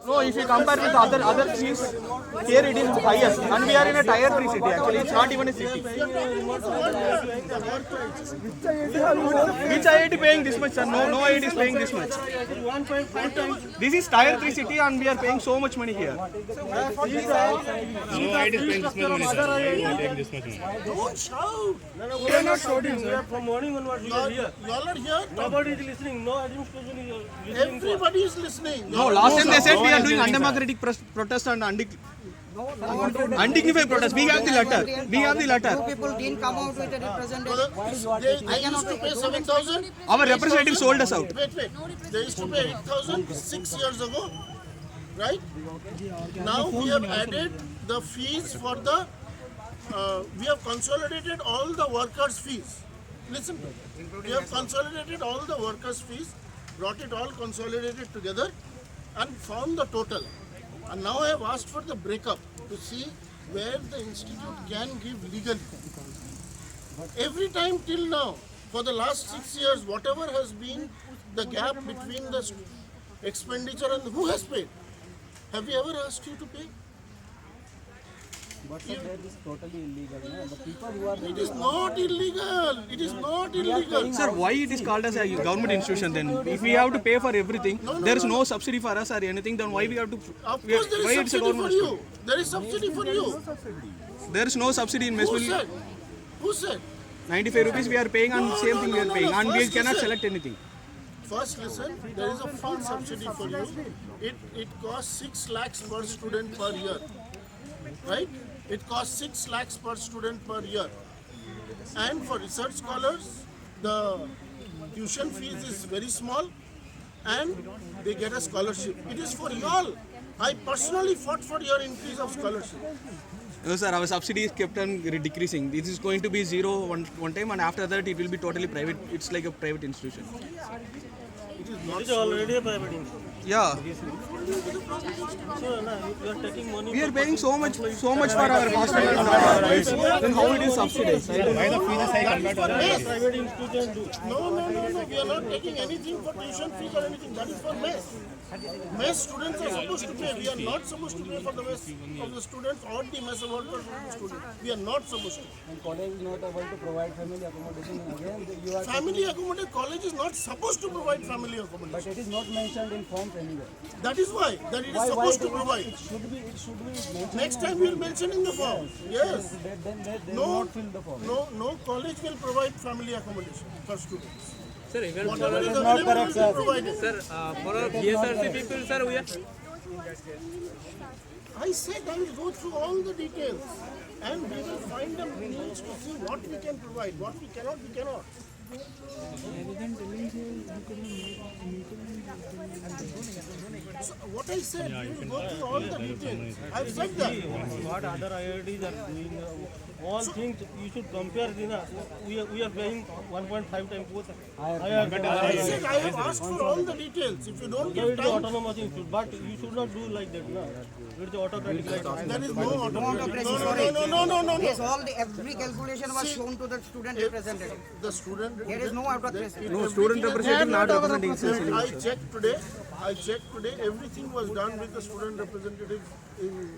No, if you compare with other cities, here it is highest, and we are in a tier 3 city. Actually, it's not even a city. Which IIT paying this much, sir? No IIT is paying this much. This is tier 3 city, and we are paying so much money here. No IIT is paying this much money, sir. Why are you paying this much money? Don't shout. We are not shouting. We are from morning onwards. We are here. You all are here. Nobody is listening. No administration is listening. Everybody is listening. No, last time they said we are doing undemocratic protest and undignified protest. We have the letter. Two people didn't come out with a representative. They used to pay 7,000. Our representative sold us out. Wait. They used to pay 8,000 6 years ago, right? Now we have added the fees for the. We have consolidated all the workers' fees. Listen, we have consolidated all the workers' fees, brought it all consolidated together, and found the total. And now I have asked for the breakup to see where the institute can give legally. Every time till now, for the last 6 years, whatever has been the gap between the expenditure and who has paid? Have we ever asked you to pay? But sir, that is totally illegal. No? The people who are It is not illegal. It is not illegal. Sir, why it is called as a government institution then? If we have to pay for everything, there is no subsidy for us or anything, then why we have to? Of course, there why is it's a subsidy for government you. There is subsidy for you. There is no subsidy in Who Mesville. said? Who said? 95 rupees we are paying and No, same no, thing no, we are no, paying, no. and we First cannot listen. select anything. First, listen. There is a full subsidy for you. It costs 6 lakhs per student per year, right? It costs 6 lakhs per student per year. And for research scholars, the tuition fees is very small, and they get a scholarship. It is for you all. I personally fought for your increase of scholarship. No sir, our subsidy is kept on decreasing. This is going to be zero one time, and after that it will be totally private. It's like a private institution. It is It not is already a private institution. Yeah, So, you are taking money. we are paying so much for our hostel and then how it is subsidized? Why the fees is high compared to other IITs? Private institution do. No. We are not taking anything for tuition fees or anything. That is for mess. Mess students are supposed to pay. We are not supposed to pay for the mess of the students or the mess workers of the students. We are not supposed to. and college is not able to provide family accommodation. And again, you are Family accommodation, college is not supposed to provide family but accommodation. it is not mentioned in forms anywhere. That is why that it is Why supposed to it provide. should be mentioned. Next time we will mention in the form. Yes. Then they will No, not fill the form. no college will provide family accommodation for students. Sir, even Whatever is not available correct, will sir. be provided. sir, for our BSRC people, sir, we are. I said I will go through all the details and we will find the means to see what we can provide, what we cannot, we cannot. So what I said, we will go through all the details. I've said that. What other IITs are doing, all things you should compare. We are paying 1.5 times both. I said I have asked for all the details. If you don't It give is time, autonomous institute, but you should not do like that. No? It is autocratic like that. there is no autocratic. No. Yes, every calculation was shown to the student representative. The student. There is no autocracy. No, student representative not representing institution. I checked today, everything was done with the student representative in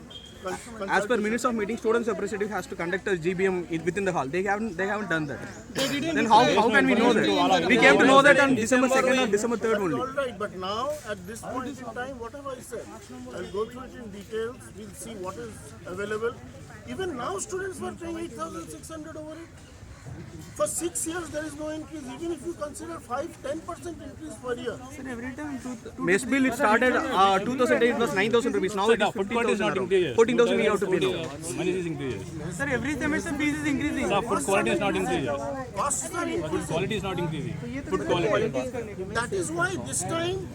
As per minutes of meeting, students representative has to conduct a GBM within the hall. They haven't done that. Then how can we know that? We came to know that on December 2nd or December 3rd only. all right, but now at this point in time, whatever I said, I'll go through it in details. We'll see what is available. Even now, students were paying 8,600 over it. For 6 years, there is no increase. Even if you consider 5-10% increase per year. Mesville it started 2008 it was 9,000 rupees. Now it is Food quality is 15,000 not around. increased. 14,000 we have to pay now. Money is increased. Sir, every semester fees is increasing. The food quality is not increased. Costs are increasing. Food quality is not increasing. Food quality. That is why this time.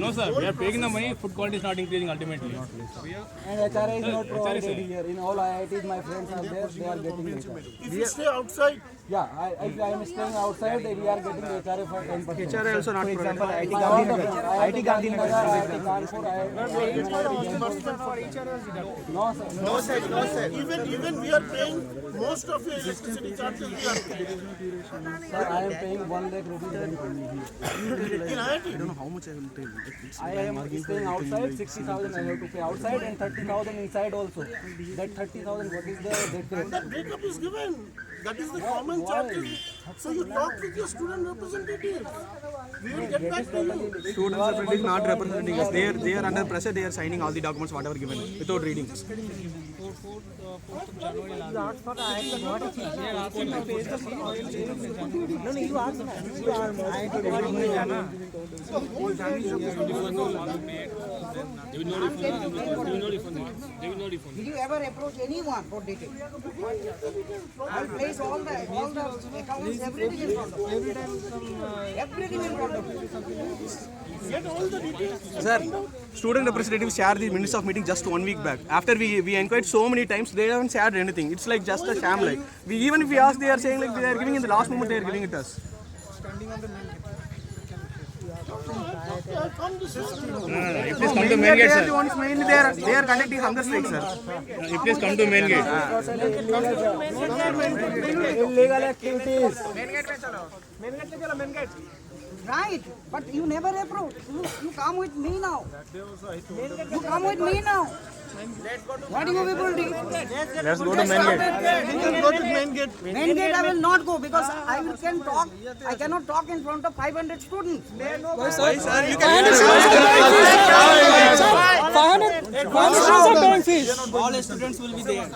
No sir, we are paying the money. Food quality is not increasing ultimately. And HRA is not provided here. In all IITs, my friends are there. They are getting it. If you stay outside, Yeah, if I am staying outside, we are getting HRA for 10%. HRA also not provided. IT Gandhinagar, IIT Kanpur, No, sir. Even we are paying most of your electricity charges. We are paying. Sir, I am paying 1 lakh rupees rent only here. In IIT. I don't know how much I will pay. I am staying outside, 60,000 I have to pay outside and 30,000 inside also. That 30,000, what is the That breakup is given. That is the common charges. So you talk with your student representative. We will get back to you. Students representative not representing us. They are under pressure. They are signing all the documents whatever given without reading. Did you ever approach anyone for detail? I'll place all the accounts, everything in front of you. Everything in front of you. Get all the details. Sir, student representatives shared the minutes of meeting just 1 week back. After we inquired so many times, they haven't shared anything. It's like just a sham. Like even if we ask, they are saying like they are giving in the last moment. They are giving it us. You please come to main gate, They are sir. the ones mainly they are conducting hunger strike, sir. You please come to main gate. illegal activities? Right, but you never approach. You come with me now. You come with me now. What you people do? Let's go to main gate. You can go to main gate. Main gate I will not go because I cannot talk in front of 500 students. All students will be there.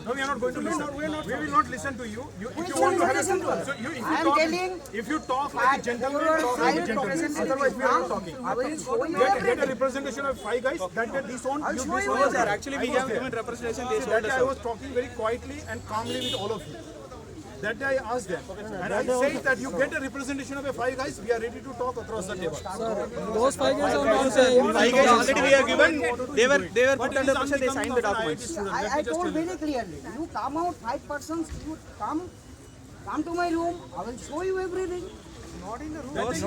No, we are not going to listen. We will not listen to you. If you want to listen to us, so I am telling if you talk like a gentleman, talk like a gentleman. Otherwise, we are not talking. I will show you Get a everything. representation of 5 guys that get this on. You this you on. Sir, actually, we have given representation. They that day I was talking very quietly and calmly with all of you. That day I asked them, and I said that you get a representation of a 5 guys. We are ready to talk across the table. Those 5 guys are not saying. 5 guys already we are given. They were put under pressure. They signed the documents. I told very clearly. You come out 5 persons. You come to my room. I will show you everything. No, sir.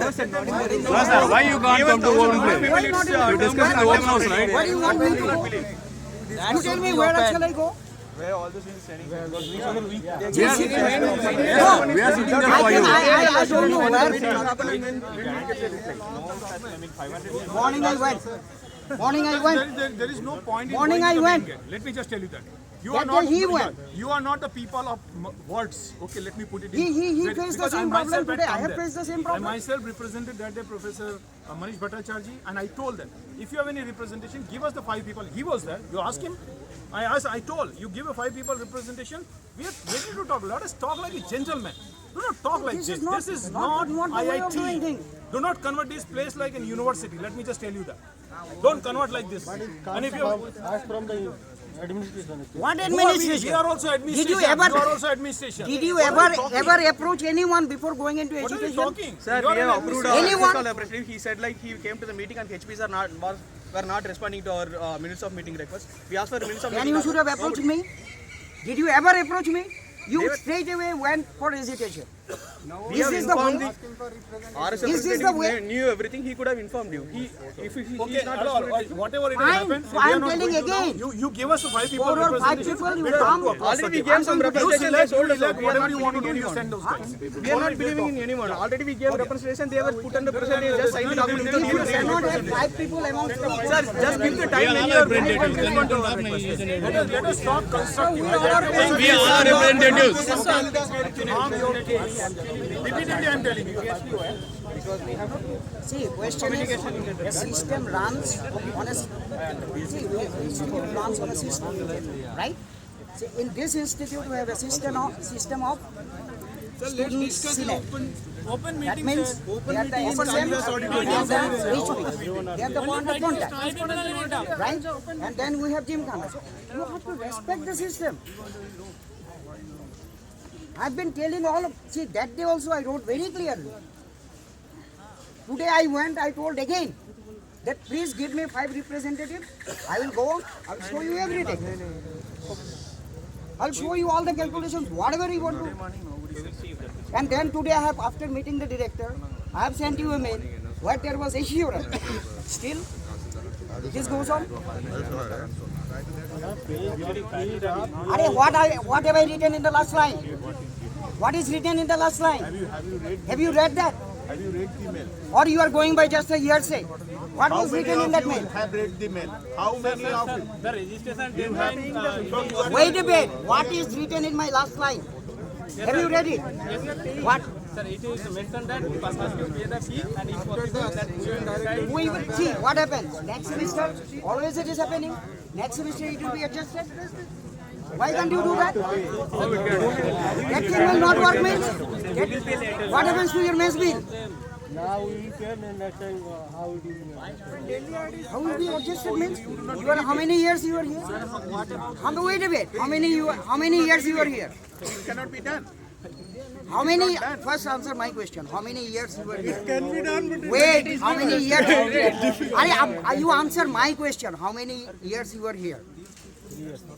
Why you can't come to open place? You discuss in the open house, right? Where do you want me to go? You tell me where shall I go? We are sitting there for you. I don't know where. Morning I went. There is no point in Morning going I to went. main gate. Let me just tell you that. You That are not. day he went. You are not the people of words. Okay, let me put it in. He Very- faced the because I same problem myself had today. I come have there. faced the same I problem. myself represented that day Professor Manish Bhattacharya, and I told them, if you have any representation, give us the 5 people. He was there. You ask him. I told you give a 5 people representation. We are ready to talk. Let us talk like a gentleman. Do not talk like This this. is not- This is not the way of doing IIT. things. Do not convert this place like a university. Let me just tell you that. Don't convert like this. And if you Ask from the administration. What who are we? administration? We are also administration. Did you ever- You are also administration. Did you What are ever talking? approach anyone before going into What are you education? talking? Sir, You are we an have approved our administration. Anyone? access representative. He said like he came to the meeting and HPs were not responding to our minutes of meeting request. We asked for minutes of Then meeting. you should have approached me. Did you ever approach me? You straight away went for hesitation. We This have is the way. informed RS Is this the representative way? knew everything. He could have informed you. If he Okay, is not hello, responding. whatever it I'm- happened, we I'm are not telling going to know. again. You give us 5 people 4 or 5 representation. people, you We are come. going to across Already the we gave some table. representation. You They select, told you us that elect, we are whatever not you want to do, believing you anyone. send those guys. We are not believing in anyone. Already we gave representation. They were put under pressure. They just signed the document without You even cannot reading. have 5 people amongst you. Sir, just give the time when you are Let us talk constructively. We are representatives. Harm your case. Repeatedly I am telling you. See, question is, a system runs on a system, right? See, in this institute, we have a system of student select. That means they are the SSM, they are the HP, they are the point of contact, right? And then we have Gymkhana. So you have to respect the system. I've been telling all of, see, that day also I wrote very clearly. Today I went, I told again that please give me 5 representatives. I will go, I will show you everything. I'll show you all the calculations, whatever you want to. And then today I have, after meeting the director, I have sent you a mail where there was assurance. Still, this goes on. What have I written in the last line? What is written in the last line? Have you read that? Have you read the mail? Or you are going by just a hearsay? What was written in that mail? Have read the mail? How many of you? The registration deadline. Wait a bit. What is written in my last line? Have you read it? What? Sir, it is mentioned that first you pay the fee and if possible that we will decide. We will see what happens. Next semester, always it is happening. Next semester it will be adjusted. Why can't you do that? That thing will not work, means. What happens to your mess bill? Now we will pay next time how it is. How will be adjusted, means? You are, how many years you are here? Wait a bit. How many years you are here? It cannot be done. How many? First answer my question. How many years you were here? It can be done, but Wait. How many years? You answer my question. How many years you were here?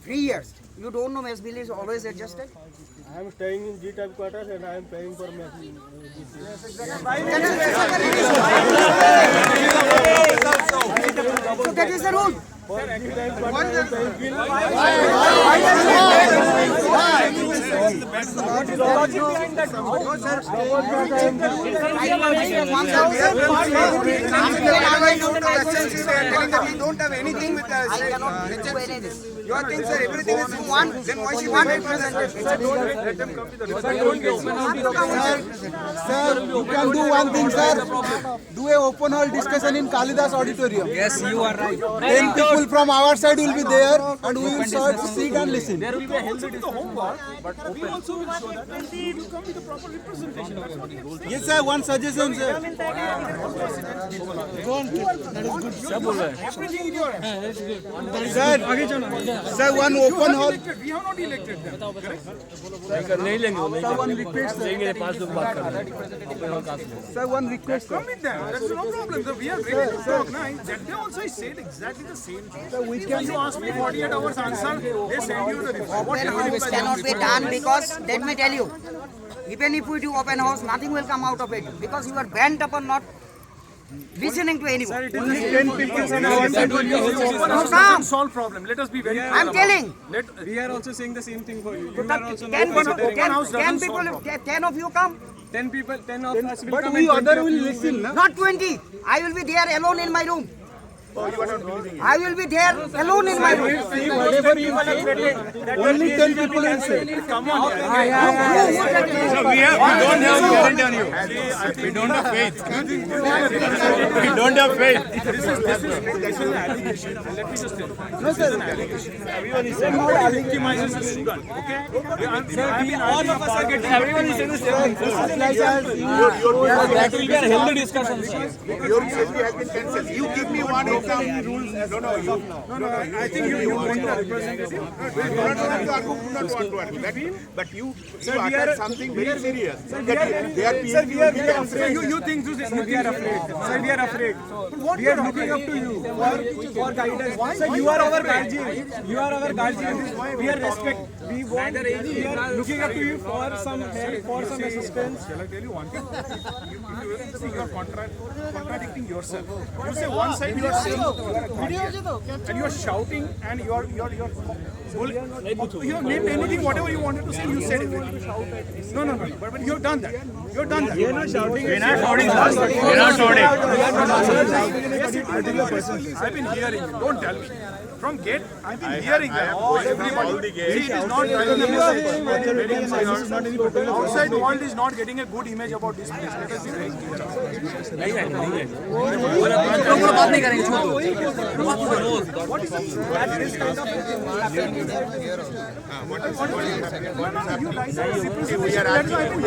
3 years. You don't know mess bill is always adjusted? I am staying in G-type quarters and I am paying for my So that is the rule. We don't have anything with us. I cannot do anything. You are saying, sir, everything is one. Then why should One we representative. Sir, you can do one thing, sir. Do a open hall discussion in Kalidas Auditorium. Yes, you are right. 10 people from our side will be there and we will sit and listen. There will be a healthy the homework, but we also will show that you come with the proper representation. That's what you have. Yes, sir, one suggestion, sir. Everything in your hands. Sir, one open hall. We have not elected them. Sir, one request, sir. Come with them. That's no problem. So we are ready to talk. Now, that day also I said exactly the same thing. You asked me 48 hours answer. They send you the report. What Open happened house by cannot them? be done because, let me tell you, even if we do open house, nothing will come out of it because you are bent upon not listening to anyone. Only 10 people from our side will be Open house doesn't solve problem. Let us be very clear I'm about telling. it. We are also saying the same thing for you. You But are also 10 not people, considering. 10 people, 10 of you come. 10 people, 10 of us will But come we and 20 other of will you listen, na? Not 20. I will be there alone in my room. I will be there alone in my room. See, whatever you say, only 10 people will say. Come on. We don't have guarantee on you. We don't have faith. We don't have faith. This is an allegation. Let me just tell you. This is an allegation. Everyone is saying victimizes a student. Okay? all of us are getting, everyone is saying the same thing. That will be a healthy discussion. your safety has been cancelled. You give me one example. I think you want a representative. We do not want to argue. But you utter something very serious. That their PhD will be cancelled. You think this is We are afraid. Sir, we are afraid. We are looking up to you for guidance. Sir, you are our guardian. You are our guardian. We are respect. We want. We are looking up to you for some help, for some assistance. Shall I tell you one thing? You are contradicting yourself. You say one side you are saying and you are shouting and you are named anything whatever you wanted to say. You said it. No. But you have done that. You have done that. We're not shouting. We're not shouting. I've been hearing it. Don't tell me. From gate, I've been hearing that. Everybody. See, it is not getting a message. Outside world is not getting a good image about this place. Let us be very clear. We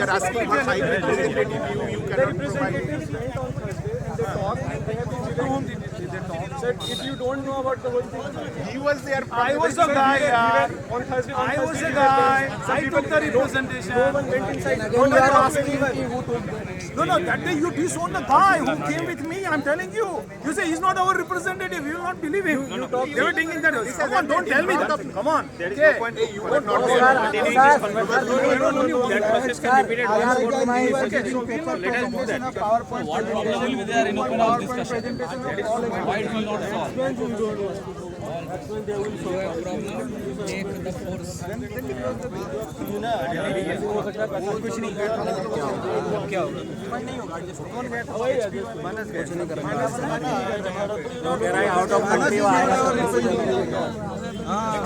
are asking for 5 representatives. You cannot provide. They said if you don't know about the whole thing. He was there. I was the guy. On Thursday, I was the guy. I took the representation. No one went inside. No, that day you disowned the guy who came with me. I'm telling you. You say he's not our representative. You will not believe him. They were thinking that. Come on, don't tell me that. Come on. There is no point. You were not there. What problem will be there in open house discussion? Why it will not solve? That's when they will show up. Take the force.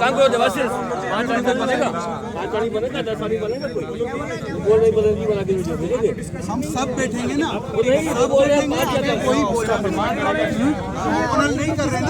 काम करो देवाशीष 5 आदमी बनेगा 5 आदमी बनेगा 10 आदमी बनेगा कोई बोल नहीं बदलगी बना के वीडियो भेजेंगे हम सब बैठेंगे ना नहीं बोल रहे हैं 5 आदमी कोई बोल रहा है नहीं कर रहे ना।